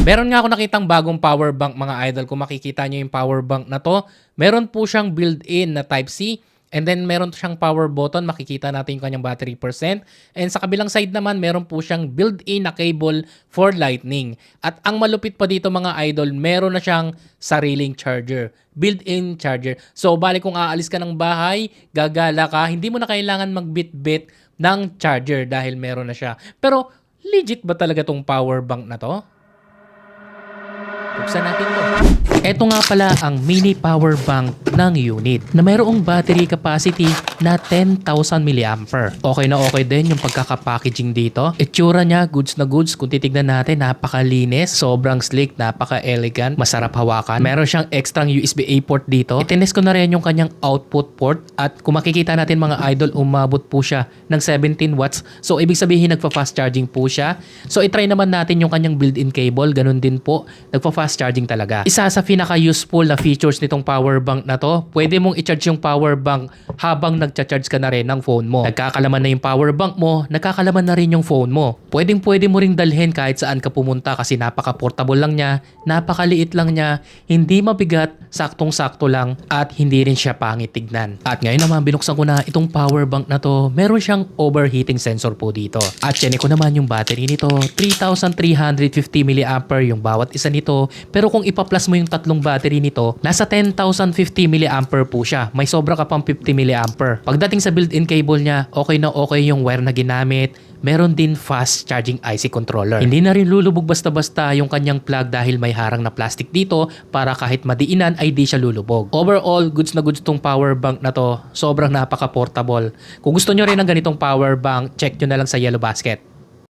Meron nga ako nakitang bagong power bank mga idol. Kung makikita nyo yung power bank na to, meron po siyang built-in na Type-C. And then meron siyang power button, makikita natin yung kanyang battery percent. And sa kabilang side naman, meron po siyang built-in na cable for lightning. At ang malupit pa dito mga idol, meron na siyang sariling charger. Built-in charger. So bali kung aalis ka ng bahay, gagala ka, hindi mo na kailangan magbit-bit ng charger dahil meron na siya. Pero legit ba talaga tong power bank na to? Buksan natin to. Ito nga pala ang mini power bank ng unit na mayroong battery capacity na 10,000 mAh. Okay na okay din yung pagkakapackaging dito. Itsura niya, goods na goods. Kung titignan natin, napakalinis, sobrang slick, napaka-elegant, masarap hawakan. Meron siyang extra USB-A port dito. Itines ko na rin yung kanyang output port at kung makikita natin mga idol, umabot po siya ng 17 watts. So, ibig sabihin, nagpa-fast charging po siya. So, itry naman natin yung kanyang built-in cable. Ganun din po, nagpa-fast charging talaga. Isa sa pinaka-useful na features nitong power bank na to, pwede mong i-charge yung power bank habang nagcha-charge ka na rin ng phone mo. Nagkakalaman na yung power bank mo, nagkakalaman na rin yung phone mo. Pwede mo ring dalhin kahit saan ka pumunta kasi napaka-portable lang niya, napakaliit lang niya, hindi mabigat, saktong-sakto lang at hindi rin siya pangit tignan. At ngayon naman binuksan ko na itong power bank na to, meron siyang overheating sensor po dito. At check ko naman yung battery nito, 3,350 mAh yung bawat isa nito, pero kung ipa-plus mo yung tatlong battery nito, nasa 10,050 mAh po siya. May sobra ka pang 50 mAh. Pagdating sa built-in cable niya, okay na okay yung wire na ginamit. Meron din fast charging IC controller. Hindi na rin lulubog basta-basta yung kanyang plug dahil may harang na plastic dito para kahit madiinan ay di siya lulubog. Overall, goods na goods tong power bank na to. Sobrang napaka-portable. Kung gusto nyo rin ng ganitong power bank, check nyo na lang sa Yellow Basket.